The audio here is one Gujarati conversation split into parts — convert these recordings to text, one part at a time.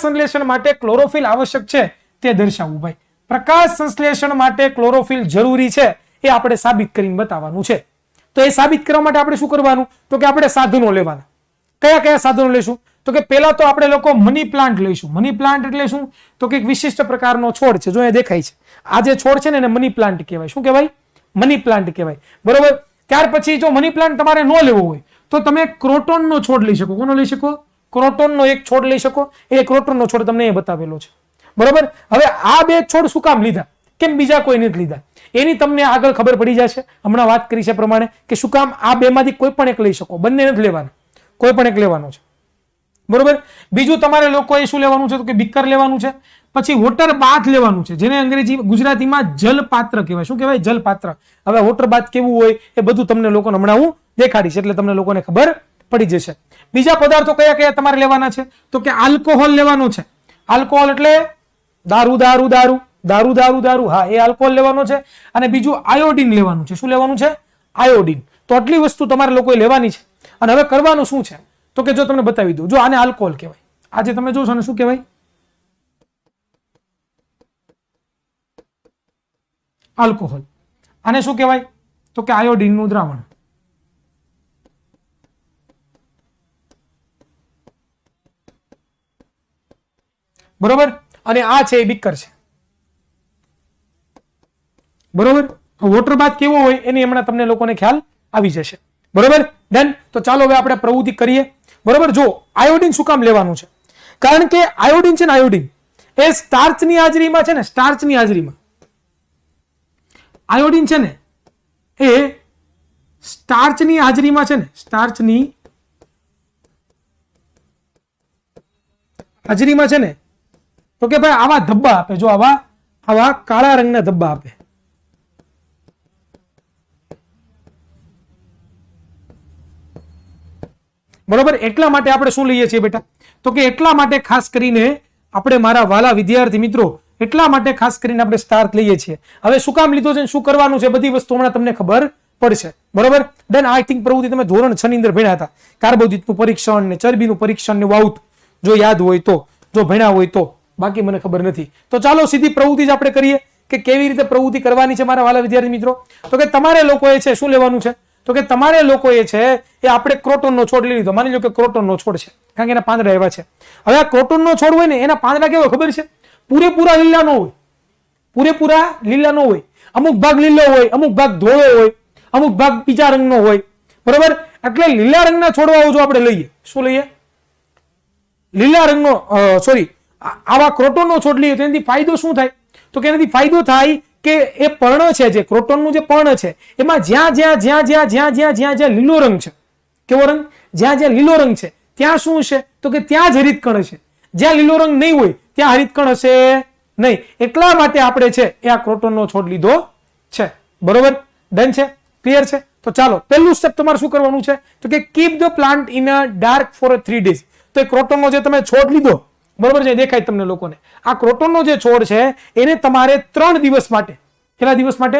સંશ્લેષણ માટે ક્લોરોફિલ આવશ્યક છે તે દર્શાવવું ભાઈ. પ્રકાશ સંશ્લેષણ માટે ક્લોરોફિલ જરૂરી છે એ આપણે સાબિત કરીને બતાવવાનું છે. તો એ સાબિત કરવા માટે આપણે શું કરવાનું? તો કે આપણે સાધનો લેવાના. કયા કયા સાધનો લેશું? તો કે પહેલા તો આપણે લોકો મની પ્લાન્ટ લઈશું. મની પ્લાન્ટ એટલે શું? તો કે એક વિશિષ્ટ પ્રકારનો છોડ છે. જો એ દેખાય છે, આ જે છોડ છે ને એને મની પ્લાન્ટ કહેવાય. શું કહેવાય? મની પ્લાન્ટ કહેવાય. બરોબર. ત્યાર પછી જો મની પ્લાન્ટ તમારે ન લેવો હોય તો તમે ક્રોટોનનો છોડ લઈ શકો. કોનો લઈ શકો? ક્રોટોનનો એક છોડ લઈ શકો. એ ક્રોટોનનો છોડ તમને એ બતાવેલો છે. બરોબર. હવે આ બે છોડ શું કામ લીધા? કેમ બીજા કોઈ નથી લીધા? એની તમને આગળ ખબર પડી જશે. હમણાં વાત કરી છે પ્રમાણે કે શું કામ આ બેમાંથી કોઈ પણ એક લઈ શકો. બંને નથી લેવાના, કોઈ પણ એક લેવાનો છે. બરોબર. બીજું તમારે લોકોએ શું લેવાનું છે? તો કે બીકર લેવાનું છે. પછી વોટર બાથ લેવાનું છે, જેને અંગ્રેજી ગુજરાતીમાં જલપાત્ર કહેવાય. શું કહેવાય? જલપાત્ર. હવે વોટર બાથ કેવું હોય એ બધું તમને લોકોને હમણાં હું દેખાડીશ, એટલે તમને લોકોને ખબર પડી જશે. બીજા પદાર્થો કયા કયા તમારે લેવાના છે? તો કે આલ્કોહોલ લેવાનો છે. આલ્કોહોલ એટલે દારૂ દારૂ દારૂ દારૂ દારૂ દારૂ, હા એ આલ્કોહોલ લેવાનો છે. અને બીજું આયોડિન લેવાનું છે. શું લેવાનું છે? આયોડિન. તો આટલી વસ્તુ તમારે લોકોએ લેવાની છે. અને હવે કરવાનું શું છે? તો કે જો તમને બતાવી દઉં, જો આને આલ્કોહોલ કહેવાય. આજે તમે જોશો ને શું કહેવાય? આલ્કોહોલ. આને શું કહેવાય? તો કે આયોડિનનું દ્રાવણ. બરોબર. અને આ છે એ બીકર છે. બરોબર. વોટર બાથ કેવો હોય એની હમણાં તમને લોકોને ખ્યાલ આવી જશે. બરોબર. ડન. તો ચાલો હવે આપણે પ્રવૃત્તિ કરીએ. બરોબર. જો આયોડિન શું કામ લેવાનું છે? કારણ કે આયોડિન છે ને, આયોડિન એ સ્ટાર્ચની હાજરીમાં છે ને, સ્ટાર્ચની હાજરીમાં આયોડિન છે ને એ સ્ટાર્ચની હાજરીમાં છે ને, સ્ટાર્ચની હાજરીમાં છે ને, તો કે ભાઈ આવા ધબ્બા આપે. જો આવા કાળા રંગના ધબ્બા આપે. બરોબર. એટલા માટે આપણે શું લઈએ છીએ બેટા? તો કે એટલા માટે ખાસ કરીને આપણે, મારા વાલા વિદ્યાર્થી મિત્રો, એટલા માટે ખાસ કરીને આપણે સ્ટાર્ચ લઈએ છીએ. હવે શું કામ લીધો છે, શું કરવાનું છે, બધી વસ્તુ હમણાં તમને ખબર પડશે. બરોબર. દેન આઈ થિંક પ્રવૃત્તિ તમે ધોરણ 6 ની અંદર ભણ્યા હતા. કાર્બોદિતનું પરીક્ષણ ને ચરબીનું પરીક્ષણ ને વાઉટ, જો યાદ હોય તો, જો ભણ્યા હોય તો. બાકી મને ખબર નથી. તો ચાલો સીધી પ્રવૃત્તિ જ આપણે કરીએ કે કેવી રીતે પ્રવૃત્તિ કરવાની છે મારા વાલા વિદ્યાર્થી મિત્રો. તો કે તમારે લોકોએ છે શું લેવાનું છે? તો કે તમારે લોકોએ છે એ આપણે ક્રોટોનનો છોડ લઈ લીધો. માની લો કે ક્રોટોનનો છોડ છે, કારણ કે એના પાંદડા એવા છે. હવે આ ક્રોટોનનો છોડ હોય ને, એના પાંદડા કેવા ખબર છે? પૂરેપૂરા લીલા ન હોય. પૂરેપૂરા લીલા ન હોય. અમુક ભાગ લીલો હોય, અમુક ભાગ ધોળો હોય, અમુક ભાગ પીળા રંગનો હોય. બરોબર. એટલે લીલા રંગના છોડવાઓ જો આપણે લઈએ, શું લઈએ? લીલા રંગનો, સોરી, આવા ક્રોટોનનો છોડ લઈએ તો એનાથી ફાયદો શું થાય? તો કે એનાથી ફાયદો થાય કે એ પર્ણ છે, જે ક્રોટોનનું જે પર્ણ છે, એમાં જ્યાં જ્યાં જ્યાં જ્યાં જ્યાં જ્યાં જ્યાં જ્યાં લીલો રંગ છે, કેવો રંગ? જ્યાં જ્યાં લીલો રંગ છે ત્યાં શું છે? તો કે ત્યાં જ હરિતકણ હશે. જ્યાં લીલો રંગ નહીં હોય ત્યાં હરિતકણ હશે નહીં. એટલા માટે આપણે છે એ આ ક્રોટોનનો છોડ લીધો છે. બરોબર. ડન છે? ક્લિયર છે? તો ચાલો પહેલું સ્ટેપ તમારે શું કરવાનું છે? તો કે keep the plant in a dark for 3 days. તો એ ક્રોટોનનો જે તમે છોડ લીધો, બરોબર છે, દેખાય તમને લોકોને, આ ક્રોટોનનો જે છોડ છે એને તમારે 3 દિવસ માટે, કેટલા દિવસ માટે?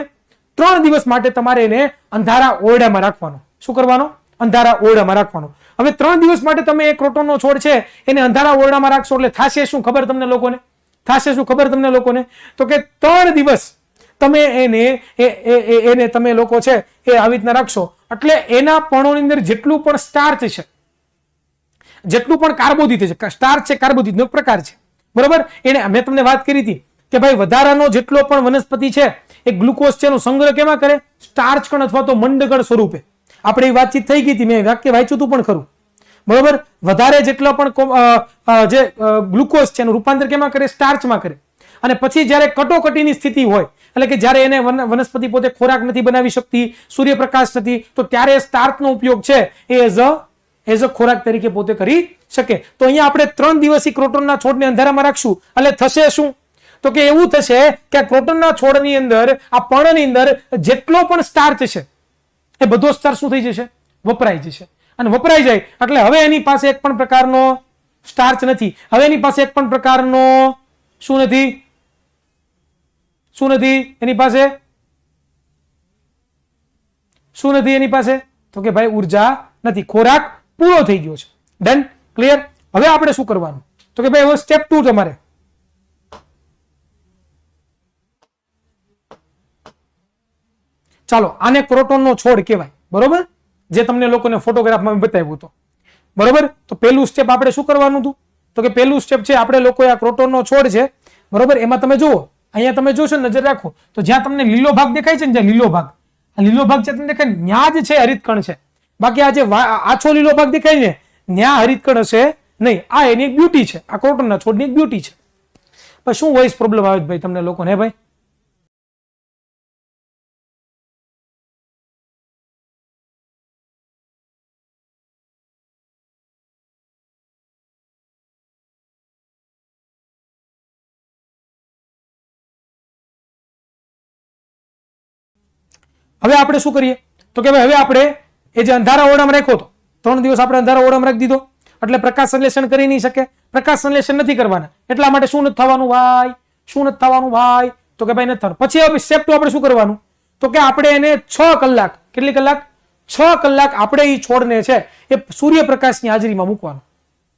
3 દિવસ માટે તમારે એને અંધારા ઓરડામાં રાખવાનો. શું કરવાનો? અંધારા ઓરડામાં રાખવાનો. હવે 3 દિવસ માટે તમે એ ક્રોટોનનો છોડ છે એને અંધારા ઓરડામાં રાખશો એટલે થશે શું ખબર તમને લોકોને? થશે શું ખબર તમને લોકોને? તો કે 3 દિવસ તમે એને તમે લોકો છે એ આવી રીતના રાખશો એટલે એના પર્ણોની અંદર જેટલું પણ સ્ટાર્ચ છે, જેટલું પણ કાર્બોદિત છે, સ્ટાર્ચ છે કાર્બોદિતનો એક પ્રકાર છે. બરોબર. એને મેં તમને વાત કરી હતી કે ભાઈ વધારાનો જેટલો પણ વનસ્પતિ છે એ ગ્લુકોઝ છે એનો સંગ્રહ કેમાં કરે? સ્ટાર્ચ કણ અથવા તો મંડકણ સ્વરૂપે. આપણે વાતચીત થઈ ગઈ હતી, મેં વાક્ય વાંચ્યું હતું પણ ખરું. બરોબર. વધારે જેટલો પણ જે ગ્લુકોઝ છે એનું રૂપાંતર કેમાં કરે? સ્ટાર્ચમાં કરે. અને પછી જ્યારે કટોકટીની સ્થિતિ હોય, એટલે કે જ્યારે એને વનસ્પતિ પોતે ખોરાક નથી બનાવી શકતી, સૂર્યપ્રકાશ નથી, તો ત્યારે સ્ટાર્ચનો ઉપયોગ છે એ એઝ અ ખોરાક તરીકે પોતે કરી શકે. તો અહીંયા આપણે 3 દિવસથી ક્રોટોનના છોડને અંધારામાં રાખશું એટલે થશે શું? તો કે એવું થશે કે આ ક્રોટોનના છોડની અંદર, આ પર્ણની અંદર જેટલો પણ સ્ટાર્ચ છે એ બધો સ્ટાર્ચ શું થઈ જશે? વપરાઈ જશે. અને વપરાઈ જાય એટલે હવે એની પાસે એક પણ પ્રકારનો સ્ટાર્ચ નથી. હવે એની પાસે એક પણ પ્રકારનો શું નથી? શું નથી એની પાસે? શું નથી એની પાસે? તો કે ભાઈ ઉર્જા નથી, ખોરાક પૂરો થઈ ગયો છે. ડન? ક્લિયર? હવે આપણે શું કરવાનું? તો કે ભાઈ હવે સ્ટેપ 2 તમારે ચાલો આને ક્રોટોનનો છોડ કહેવાય, બરોબર, જે તમને લોકોને ફોટોગ્રાફમાં બતાવ્યું હતો, બરોબર. તો પહેલું સ્ટેપ આપણે શું કરવાનું હતું, તો કે પહેલું સ્ટેપ છે આપણે લોકો આ ક્રોટોનનો છોડ છે, બરોબર. એમાં તમે જુઓ, અહીંયા તમે જોશો, નજર રાખો તો જ્યાં તમને લીલો ભાગ દેખાય છે ને, જ્યાં લીલો ભાગ, આ લીલો ભાગ છે તમને દેખાય, ન્યા જ છે હરિતકણ છે. બાકી આ જે આછો લીલો ભાગ દેખાય ને, ન્યા હરિતકણ હશે નહીં. આ એની એક બ્યુટી છે, આ ક્રોટોનના છોડની એક બ્યુટી છે. પણ શું વોઇસ પ્રોબ્લેમ આવે ભાઈ તમને લોકોને, ભાઈ? હવે આપણે શું કરીએ, તો કે હવે આપણે એ જે અંધારા ઓરડામાં રાખ્યો હતો, 3 દિવસ આપણે અંધારા ઓરડામાં રાખી દીધો, એટલે પ્રકાશ સંશ્લેષણ કરી નહીં શકે. પ્રકાશ સંશ્લેષણ નથી કરવાના, એટલા માટે શું નથી થવાનું ભાઈ? શું નથી થવાનું ભાઈ? તો કે ભાઈ નથી થવાનું. પછી હવે સ્ટેપ 2 આપણે શું કરવાનું, તો કે આપણે એને 6 કલાક, કેટલી કલાક? 6 કલાક આપણે એ છોડને છે એ સૂર્યપ્રકાશની હાજરીમાં મૂકવાનું,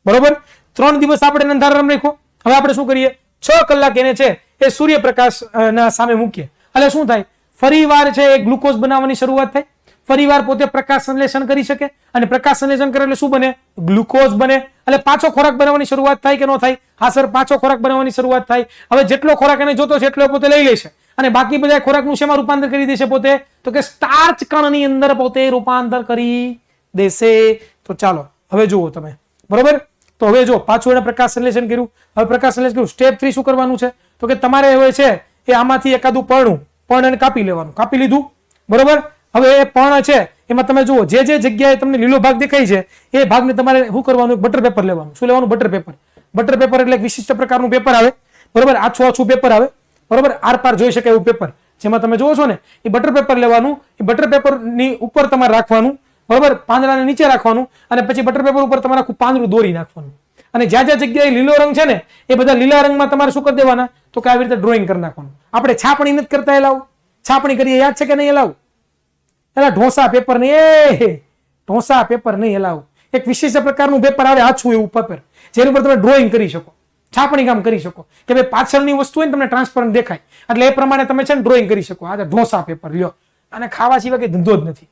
બરોબર. 3 દિવસ આપણે અંધારામાં રાખ્યો, હવે આપણે શું કરીએ, 6 કલાક એને છે એ સૂર્યપ્રકાશ ના સામે મૂકીએ. એટલે શું થાય, ફરીવાર છે એ ગ્લુકોઝ બનાવવાની શરૂઆત થાય, ફરીવાર પોતે પ્રકાશ સંશ્લેષણ કરી શકે, અને પ્રકાશ સંશ્લેષણ કરે એટલે શું બને? ગ્લુકોઝ બને. એટલે પાછો ખોરાક બનાવવાની શરૂઆત થાય કે ન થાય? હા સર, પાછો ખોરાક બનાવવાની શરૂઆત થાય. હવે જેટલો ખોરાક એને જોતો છે એટલો પોતે લઈ લેશે, અને બાકી બધા ખોરાકનું શેમાં રૂપાંતર કરી દેશે પોતે? તો કે સ્ટાર્ચ કણની અંદર પોતે રૂપાંતર કરી દેશે. તો ચાલો હવે જુઓ તમે, બરોબર. તો હવે જો પાછું એને પ્રકાશ સંશ્લેષણ કર્યું, હવે પ્રકાશ સંશ્લેષણ કર્યું, સ્ટેપ 3 શું કરવાનું છે, તો કે તમારે હવે છે એ આમાંથી એકાદું પર્ણ કાપી લેવાનું. કાપી લીધું, બરોબર. હવે એ પર્ણ છે એમાં તમે જુઓ, જે જે જગ્યાએ તમને લીલો ભાગ દેખાય છે એ ભાગને તમારે શું કરવાનું? બટર પેપર લેવાનું. શું લેવાનું? Butter paper. બટર પેપર એટલે એક વિશિષ્ટ પ્રકારનું પેપર આવે, બરોબર, આછું પેપર આવે, બરોબર, આરપાર જોઈ શકે એવું પેપર, જેમાં તમે જોવો છો ને એ બટર પેપર લેવાનું. એ બટર પેપરની ઉપર તમારે રાખવાનું, બરોબર, પાંદડાને નીચે રાખવાનું, અને પછી બટર પેપર ઉપર તમારે આખું પાંદડું દોરી નાખવાનું. અને જ્યાં જ્યાં જગ્યાએ લીલો રંગ છે ને એ બધા લીલા રંગમાં તમારે શું કરી દેવાના, તો કે આવી રીતે ડ્રોઈંગ કરી નાખવાનું. આપણે છાપણી નથી કરતા, એ લાવ છાપણી કરીએ, યાદ છે કે નહીં? એ લાવ એલા ઢોસા પેપર નહીં, ઢોસા પેપર નહીં, એ લાવ એક વિશિષ્ટ પ્રકારનું પેપર આવે, આછું એવું પેપર, જેની ઉપર તમે ડ્રોઈંગ કરી શકો, છાપણી કામ કરી શકો, કે ભાઈ પાછળની વસ્તુ હોય ને તમને ટ્રાન્સપરન્ટ દેખાય, એટલે એ પ્રમાણે તમે છે ને ડ્રોઈંગ કરી શકો. આ ઢોસા પેપર લ્યો, અને ખાવા સિવાય કઈ ધંધો જ નથી,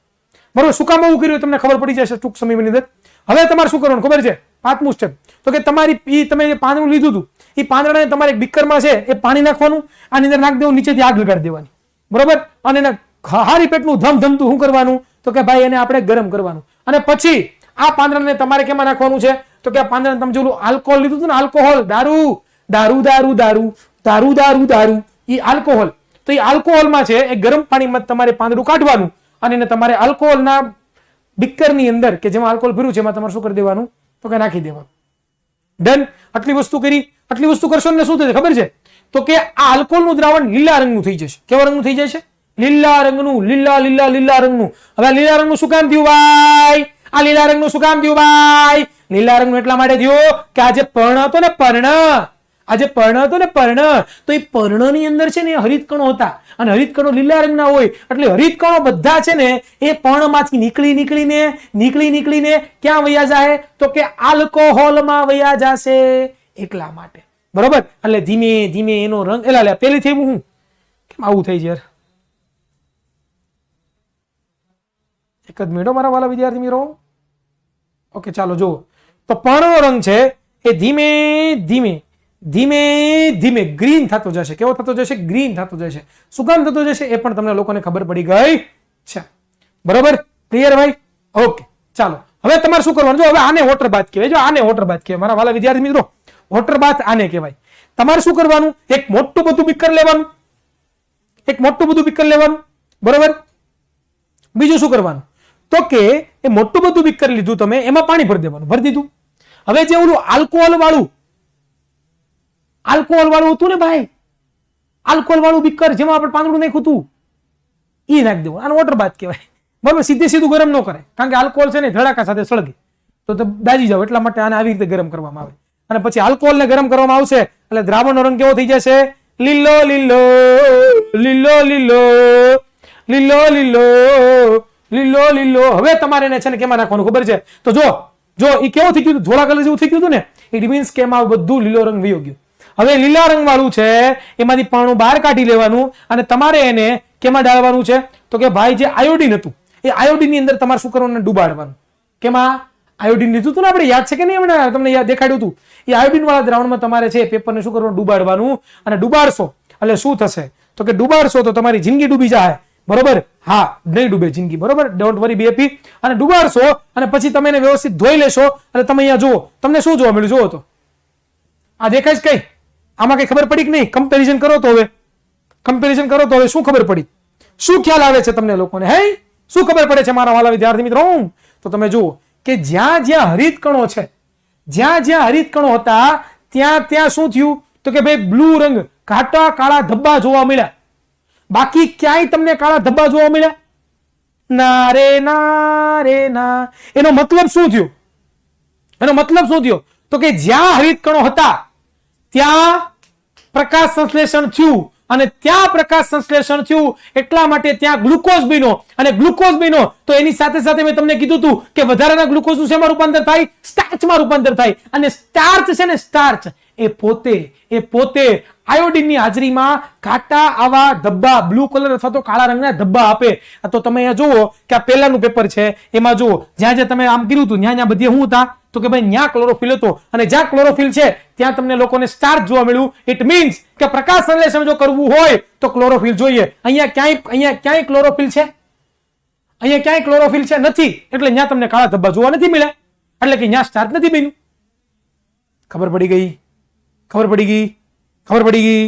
બરોબર. શું કામ આવું કર્યું તમને ખબર પડી જશે ટૂંક સમયની અંદર. હવે તમારે શું કરવાનું ખબર છે? 5મું સ્ટેપ, તો કે તમારી તમે જે પાંદડું લીધું હતું એ પાંદડાને તમારે એક બીકરમાં છે એ પાણી નાખવાનું, આની અંદર નાખી દેવું, નીચેથી આગ લગાડી દેવાની, બરોબર. અને એને હારી પેટનું ધમધમતું શું કરવાનું, તો કે ભાઈ એને આપણે ગરમ કરવાનું. અને પછી આ પાંદડાને તમારે કેમાં નાખવાનું છે, તો કે આ પાંદડાને તમે જોલું આલ્કોહોલ લીધું હતું ને, આલ્કોહોલ, દારૂ દારૂ દારૂ દારૂ દારૂ દારૂ દારૂ, એ આલ્કોહોલ. તો એ આલ્કોહોલમાં છે એ ગરમ પાણીમાં તમારે પાંદડું કાઢવાનું, અને એને તમારે આલ્કોહોલના બીકરની અંદર કે જેમાં આલ્કોહોલ ભર્યું છે એમાં તમારે શું કરી દેવાનું, તો કે નાખી દેવાનું. ડન. આટલી વસ્તુ કરી. આટલી વસ્તુ કરશો ને શું થશે ખબર છે, તો કે આ આલ્કોહોલનું દ્રાવણ લીલા રંગનું થઈ જશે. કેવા રંગનું થઈ જશે? લીલા રંગનું. લીલા રંગનું. હવે લીલા રંગનું શું કામ થયું ભાઈ? આ લીલા રંગનું શું કામ થયું ભાઈ? લીલા રંગનું એટલા માટે થયું કે આ જે પર્ણ હતો ને, પર્ણ, તો એ પર્ણની અંદર છે ને હરિતકણો હતા, અને હરિતકણો લીલા રંગના હોય, એટલે હરિતકણો બધા છે ને એ પર્ણમાંથી નીકળીને ક્યાં વયા જાય, તો કે આલ્કોહોલમાં વયા જશે, એટલા માટે, બરોબર. એટલે ધીમે ધીમે એનો રંગ એલા પેલીથી હું કેમ આવું થઈ છે યાર? એક જ મિનિટ મારા વાલા વિદ્યાર્થી મિત્રો. ઓકે ચાલો જુઓ, તો પર્ણનો રંગ છે એ ધીમે ધીમે ગ્રીન થતો જશે. કેવો થતો જશે? ગ્રીન થતો જશે. શું કામ થતો જશે એ પણ તમને લોકોને ખબર પડી ગઈ છે, બરોબર? ક્લિયર ભાઈ? ઓકે ચાલો હવે તમારે શું કરવાનું, જો હવે આને વોટર બાથ કહેવાય. જો આને વોટર બાથ કહેવાય મારા વાલા વિદ્યાર્થી મિત્રો, વોટર બાથ આને કહેવાય. તમારે શું કરવાનું, એક મોટું બધું બીકર લેવાનું, બરોબર. બીજું શું કરવાનું, તો કે એ મોટું બધું બીકર લીધું તમે, એમાં પાણી ભરી દેવાનું. ભરી દીધું. હવે જે ઓલું આલ્કોહોલ વાળું હતું ને ભાઈ, આલ્કોહોલ વાળું બીકર જેમાં આપણે પાંદડું નાખ્યું હતું એ નાખી દેવું. આને વોટર બાથ કહેવાય, બરોબર. સીધું ગરમ ન કરે, કારણ કે આલ્કોહોલ છે ને ધડાકા સાથે સળગે તો દાજી જાવ, એટલા માટે આને આવી રીતે ગરમ કરવામાં આવે. અને પછી આલ્કોહોલને ગરમ કરવામાં આવશે એટલે દ્રાવણનો રંગ કેવો થઈ જશે? લીલો લીલો લીલો લીલો લીલો લીલો લીલો લીલો. હવે તમારે એને છે ને કેમાં નાખવાનું ખબર છે? તો જો જો એ કેવું થઈ ગયું, ધોળા કલર જેવું થઈ ગયું હતું ને, ઇટ મીન્સ કે એમાં બધું લીલો રંગ વયો ગયો. હવે લીલા રંગ વાળું છે એમાંથી પાણું બહાર કાઢી લેવાનું અને તમારે એને કેમાં ડાળવાનું છે? તો કે ભાઈ જે આયોડિન હતું એ આયોડિન ની અંદર તમારે શું કરવાનું? ડુબાડવાનું. કેમાં? આયોડિન લીધું હતું ને આપણે, યાદ છે કે નહીં? હમણાં તમને યાદ દેખાડ્યું હતું. એ આયોડિન વાળા દ્રાવણમાં તમારે છે પેપરને શું કરવાનું? ડુબાડવાનું. અને ડુબાડશો એટલે શું થશે? તો કે ડુબાડશો તો તમારી જિંદગી ડૂબી જાય. બરોબર? હા, નહીં ડૂબે જિંદગી. બરોબર? Don't worry be happy. અને ડુબાડશો અને પછી તમે એને વ્યવસ્થિત ધોઈ લેશો અને તમે અહીંયા જુઓ, તમને શું જોવા મળ્યું? જુઓ તો આ દેખાય છે કઈ? આમાં કઈ ખબર પડી કે નહીં? કમ્પેરિઝન કરો તો હવે, કમ્પેરિઝન કરો તો હવે શું ખબર પડી? શું ખ્યાલ આવે છે તમને લોકોને? હે, શું ખબર પડે છે મારા વાલા વિદ્યાર્થી મિત્રો? તો તમે જુઓ કે જ્યાં જ્યાં હરિત કણો છે, જ્યાં જ્યાં હરિત કણો હતા ત્યાં ત્યાં શું થયું? તો કે ભાઈ બ્લુ રંગ, ઘાટા કાળા ધબ્બા જોવા મળ્યા. બાકી ક્યાંય તમને કાળા ધબ્બા જોવા મળ્યા? ના રે ના રે ના. એનો મતલબ શું થયો? એનો મતલબ શું થયો? તો કે જ્યાં હરિત કણો હતા ત્યાં પ્રકાશ સંશ્લેષણ થયું અને ત્યાં પ્રકાશ સંશ્લેષણ થયું એટલા માટે ત્યાં ગ્લુકોઝ બન્યો અને ગ્લુકોઝ બન્યો તો એની સાથે સાથે મેં તમને કીધું હતું કે વધારાના ગ્લુકોઝનું શેમાં રૂપાંતર થાય? સ્ટાર્ચમાં રૂપાંતર થાય. અને સ્ટાર્ચ છે ને, સ્ટાર્ચ એ પોતે આયોડિનની હાજરીમાં ઘાટા આવા ધબ્બા, બ્લુ કલર અથવા તો કાળા રંગના ધબ્બા આપે. તો તમે અહીંયા જુઓ કે આ પહેલાનું પેપર છે એમાં જુઓ જ્યાં જ્યાં તમે આમ કર્યું હતું ત્યાં બધે શું હતા? તો કે ભાઈ ત્યાં ક્લોરોફિલ હતો અને જ્યાં ક્લોરોફિલ છે ત્યાં તમને લોકોને સ્ટાર્ચ જોવા મળ્યું. ઇટ મીન્સ કે પ્રકાશ સંશ્લેષણ જો કરવું હોય તો ક્લોરોફિલ જોઈએ. અહીંયા ક્યાંય ક્લોરોફિલ છે? અહીંયા ક્યાંય ક્લોરોફિલ છે? નથી. એટલે ત્યાં તમને કાળા ધબ્બા જોવા નથી મળ્યા. એટલે કે ત્યાં સ્ટાર્ચ નથી બન્યું. ખબર પડી ગઈ? ખબર પડી ગઈ? ખબર પડી ગઈ?